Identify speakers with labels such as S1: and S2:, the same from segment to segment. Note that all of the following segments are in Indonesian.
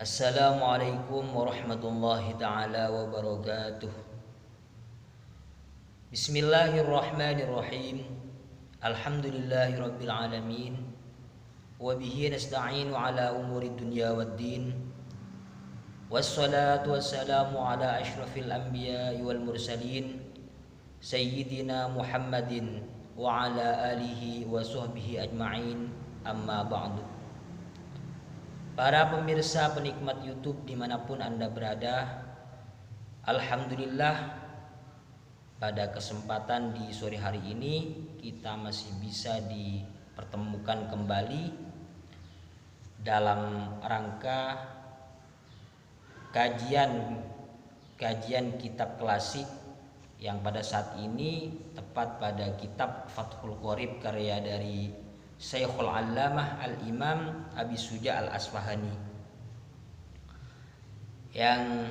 S1: Assalamualaikum warahmatullahi ta'ala wabarakatuh. Bismillahirrahmanirrahim. Alhamdulillahi rabbil alamin. Wabihi nasta'inu ala umuri dunya waddin. Wassalatu wassalamu ala ashrafil anbiya'i wal mursalin, Sayyidina Muhammadin wa ala alihi wa sahbihi ajma'in. Amma ba'du. Para pemirsa penikmat YouTube dimanapun Anda berada, Alhamdulillah pada kesempatan di sore hari ini kita masih bisa dipertemukan kembali dalam rangka kajian kitab klasik yang pada saat ini tepat pada kitab Fathul Qorib karya dari Syekhul Allamah Al-Imam Abi Suja Al-Asfahani, yang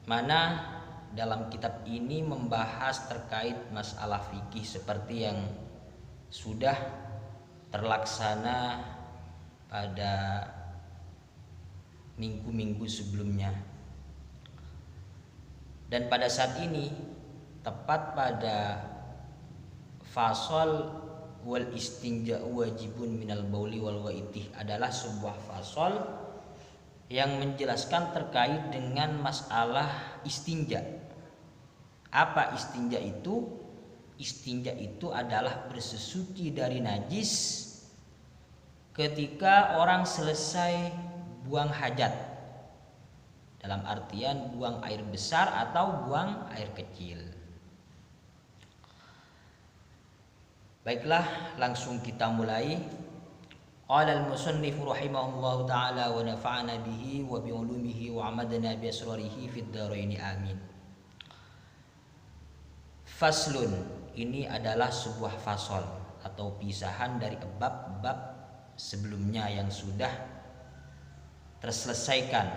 S1: mana dalam kitab ini membahas terkait masalah fikih seperti yang sudah terlaksana pada minggu-minggu sebelumnya. Dan pada saat ini tepat pada fasal wal istinja'u wajibun minal bauli wal waitih adalah sebuah fasal yang menjelaskan terkait dengan masalah istinja. Apa istinja itu? Istinja itu adalah bersesuci dari najis ketika orang selesai buang hajat, dalam artian buang air besar atau buang air kecil. Baiklah, langsung kita mulai. Qala al-musannif rahimahullahu ta'ala wa nafa'ana bihi wa bi ulumihi wa amadana bi asrarihi fid dharain amin. Faslun, ini adalah sebuah fasal atau pisahan dari bab-bab sebelumnya yang sudah terselesaikan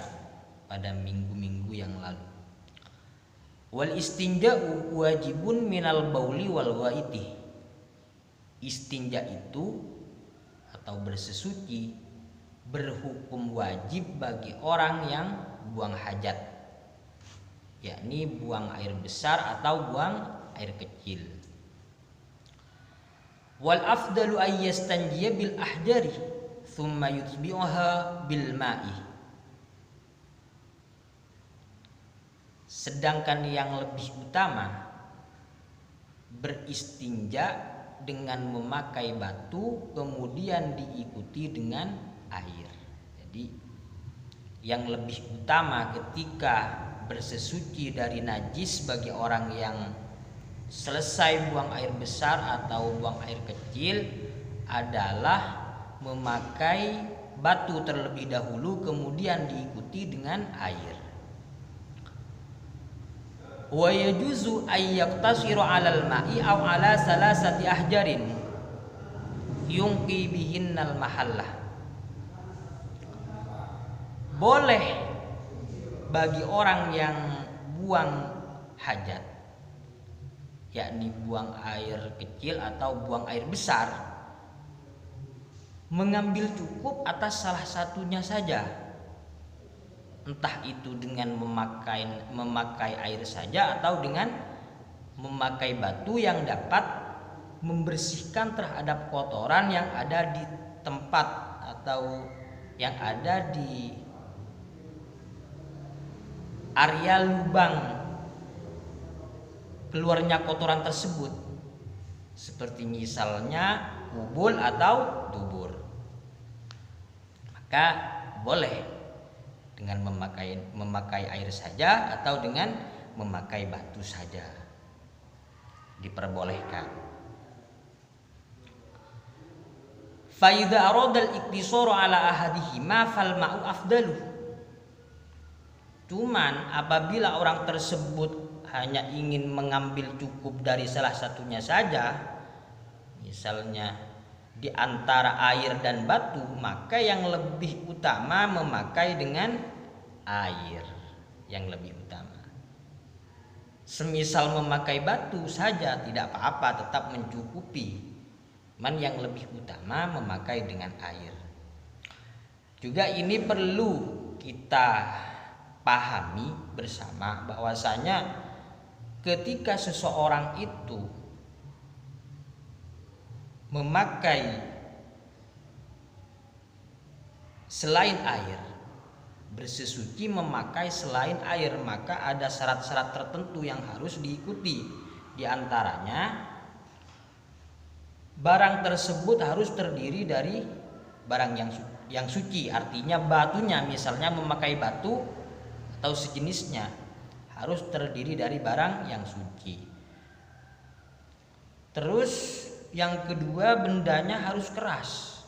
S1: pada minggu-minggu yang lalu. Wal istinja'u wajibun minal bauli wal waitih. Istinja itu atau bersesuci berhukum wajib bagi orang yang buang hajat, yakni buang air besar atau buang air kecil. Wal afdalu ay yastanjiya bil ahjari thumma yutbi'uha bil ma'i. Sedangkan yang lebih utama beristinja dengan memakai batu kemudian diikuti dengan air. Jadi yang lebih utama ketika bersesuci dari najis bagi orang yang selesai buang air besar atau buang air kecil adalah memakai batu terlebih dahulu kemudian diikuti dengan air. Wa yajuzu ay yaqtasiru 'alal ma'i aw 'ala salasati ahjarin yunqi bihinnal mahallah. Boleh bagi orang yang buang hajat, yakni buang air kecil atau buang air besar, mengambil cukup atas salah satunya saja. Entah itu dengan memakai air saja atau dengan memakai batu yang dapat membersihkan terhadap kotoran yang ada di tempat atau yang ada di area lubang keluarnya kotoran tersebut, seperti misalnya bubul atau dubur. Maka boleh dengan memakai air saja atau dengan memakai batu saja, diperbolehkan. Fa idza arada al-iktisaru ala ahadihima fal ma'u afdalu. Cuman apabila orang tersebut hanya ingin mengambil cukup dari salah satunya saja, misalnya di antara air dan batu, maka yang lebih utama memakai dengan air yang lebih utama. Semisal memakai batu saja tidak apa-apa, tetap mencukupi. Man yang lebih utama memakai dengan air. Juga ini perlu kita pahami bersama bahwasanya ketika seseorang itu memakai selain air, bersesuci memakai selain air, maka ada syarat-syarat tertentu yang harus diikuti. Di antaranya barang tersebut harus terdiri dari barang yang suci, artinya batunya, misalnya memakai batu atau sejenisnya harus terdiri dari barang yang suci. Terus yang kedua, bendanya harus keras.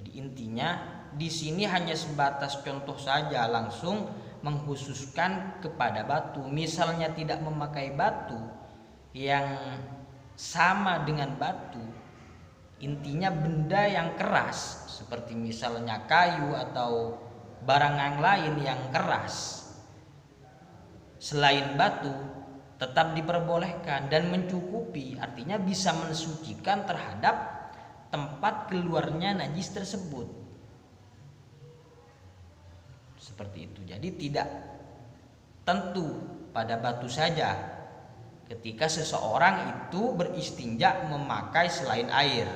S1: Jadi intinya di sini hanya sebatas contoh saja, langsung mengkhususkan kepada batu. Misalnya tidak memakai batu yang sama dengan batu, intinya benda yang keras seperti misalnya kayu atau barang yang lain yang keras selain batu tetap diperbolehkan dan mencukupi, artinya bisa mensucikan terhadap tempat keluarnya najis tersebut. Seperti itu. Jadi tidak tentu pada batu saja ketika seseorang itu beristinja memakai selain air.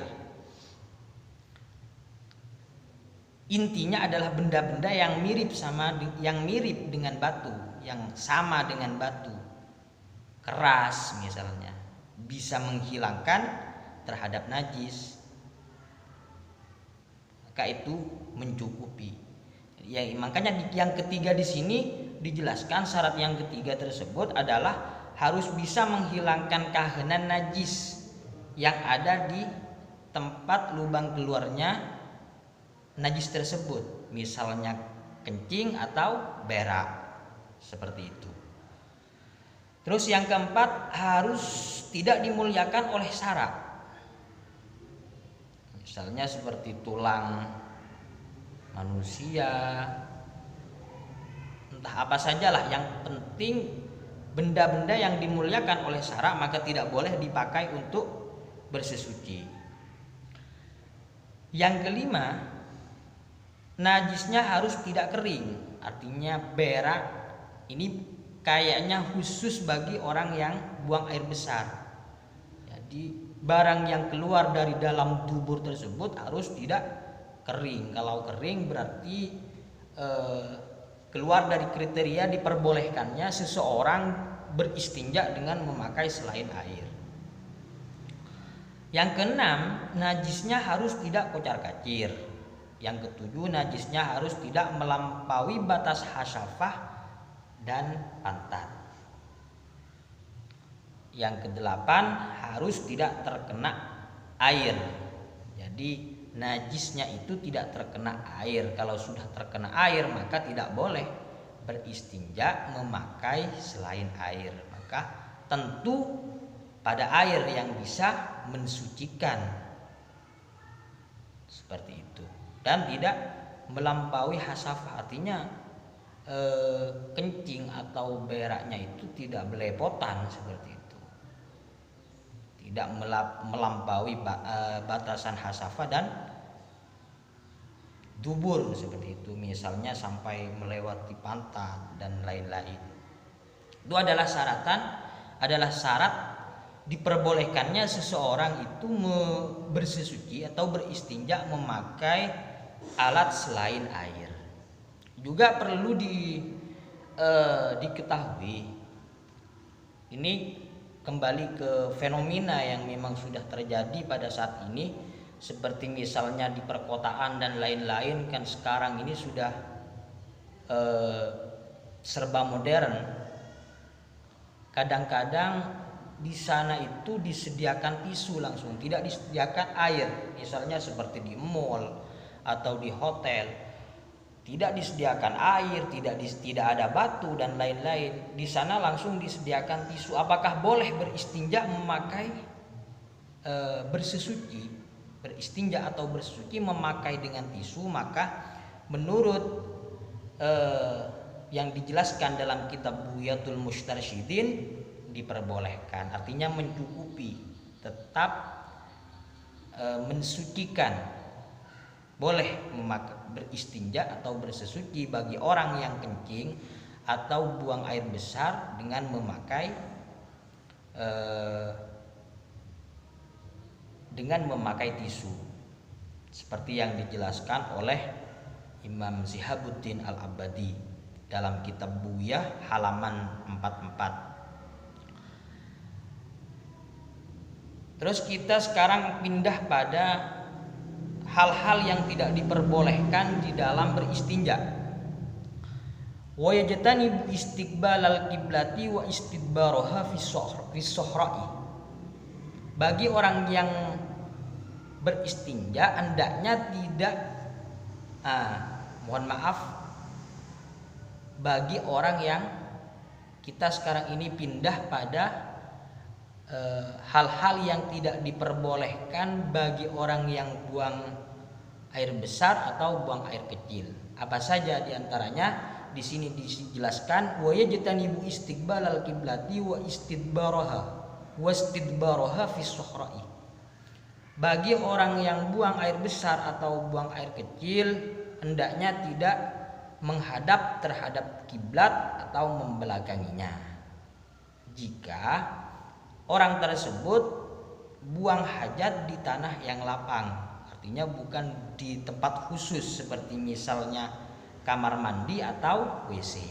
S1: Intinya adalah benda-benda yang mirip dengan batu, yang sama dengan batu. Keras misalnya, bisa menghilangkan terhadap najis. Maka itu mencukupi. Ya, makanya yang ketiga di sini dijelaskan syarat yang ketiga tersebut adalah harus bisa menghilangkan kahanan najis yang ada di tempat lubang keluarnya najis tersebut, misalnya kencing atau berak, seperti itu. Terus yang keempat, harus tidak dimuliakan oleh syarat, misalnya seperti tulang manusia, entah apa sajalah, yang penting benda-benda yang dimuliakan oleh syarak maka tidak boleh dipakai untuk bersesuci. Yang kelima, najisnya harus tidak kering, artinya berak ini kayaknya khusus bagi orang yang buang air besar. Jadi barang yang keluar dari dalam dubur tersebut harus tidak kering. Kalau kering berarti keluar dari kriteria diperbolehkannya seseorang beristinja dengan memakai selain air. Yang keenam, najisnya harus tidak kocar-kacir. Yang ketujuh, najisnya harus tidak melampaui batas hasyafah dan pantat. Yang kedelapan, harus tidak terkena air. Jadi najisnya itu tidak terkena air. Kalau sudah terkena air maka tidak boleh beristinja memakai selain air. Maka tentu pada air yang bisa mensucikan, seperti itu. Dan tidak melampaui hasafah, artinya kencing atau beraknya itu tidak belepotan, seperti itu. Tidak melampaui batasan hasafah dan dubur, seperti itu, misalnya sampai melewati pantat dan lain-lain. Itu adalah syarat diperbolehkannya seseorang itu bersesuci atau beristinja memakai alat selain air. Juga perlu diketahui, ini kembali ke fenomena yang memang sudah terjadi pada saat ini, seperti misalnya di perkotaan dan lain-lain, kan sekarang ini sudah serba modern. Kadang-kadang di sana itu disediakan tisu langsung, tidak disediakan air, misalnya seperti di mall atau di hotel, tidak disediakan air, tidak ada batu dan lain-lain. Di sana langsung disediakan tisu. Apakah boleh beristinja memakai beristinja atau bersuci memakai dengan tisu? Maka menurut yang dijelaskan dalam kitab Buyatul Mustarsyidin diperbolehkan, artinya mencukupi, tetap mensucikan, boleh beristinja atau bersesuci bagi orang yang kencing atau buang air besar dengan memakai tisu, seperti yang dijelaskan oleh Imam Zihabuddin Al-Abadi dalam kitab Buyah halaman 44. Terus kita sekarang pindah pada hal-hal yang tidak diperbolehkan di dalam beristinja. Wa yajtanibu istiqbalal qiblati wa istidbaraha fi sohra'i. Bagi orang yang beristinja hendaknya tidak bagi orang yang kita sekarang ini pindah pada hal-hal yang tidak diperbolehkan bagi orang yang buang air besar atau buang air kecil. Apa saja diantaranya? Di sini dijelaskan wa yajtanibu istiqbalal qiblati wa istidbaraha fi suhra'i. Bagi orang yang buang air besar atau buang air kecil hendaknya tidak menghadap terhadap kiblat atau membelakanginya. Jika orang tersebut buang hajat di tanah yang lapang, artinya bukan di tempat khusus seperti misalnya kamar mandi atau WC.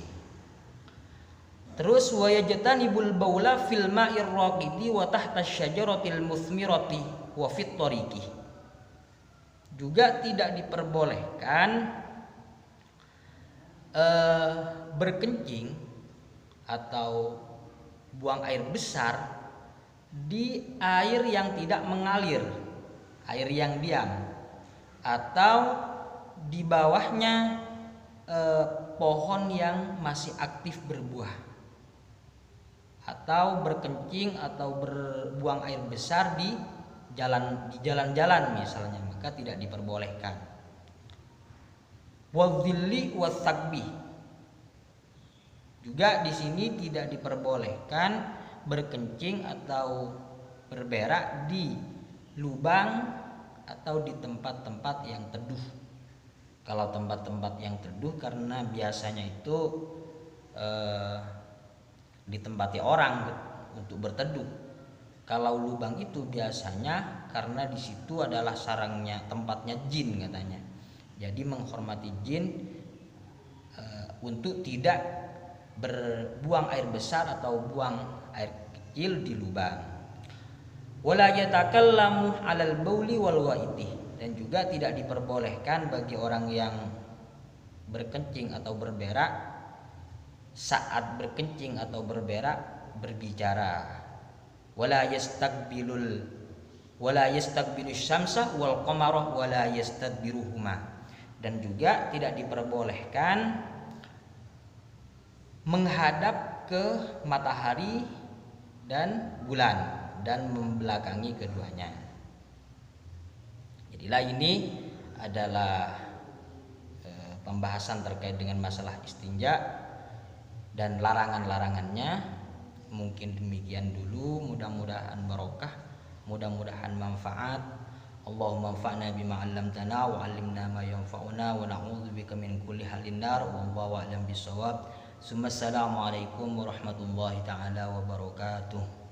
S1: Terus wa yajtanibul baula fil ma'ir raqidi wa tahta syajaratil muthmirati wa fit tariqi. Juga tidak diperbolehkan berkencing atau buang air besar di air yang tidak mengalir, air yang diam, atau di bawahnya pohon yang masih aktif berbuah, atau berkencing atau berbuang air besar di jalan-jalan misalnya, maka tidak diperbolehkan. Wadhilli wathaqbi, juga di sini tidak diperbolehkan berkencing atau berberak di lubang atau di tempat-tempat yang teduh. Kalau tempat-tempat yang teduh karena biasanya itu ditempati orang untuk berteduh. Kalau lubang itu biasanya karena di situ adalah sarangnya, tempatnya jin katanya. Jadi menghormati jin untuk tidak berbuang air besar atau buang air kecil di lubang. Wala yatakallamu 'alal bauli wal ghaiti, dan juga tidak diperbolehkan bagi orang yang berkencing atau berberak saat berkencing atau berberak berbicara. Wala yastaqbilus syamsa wal qamara wala yastadbiruhuma, dan juga tidak diperbolehkan menghadap ke matahari dan bulan dan membelakangi keduanya. Jadilah ini adalah pembahasan terkait dengan masalah istinja dan larangan-larangannya. Mungkin demikian dulu, mudah-mudahan barokah, mudah-mudahan manfaat. Allahumma anfa'na bima 'allamtana wa 'allimna ma yanfa'una wa na'udzubika min kulli halin nar, wallahu a'lam bissawab. Assalamualaikum warahmatullahi taala wabarakatuh.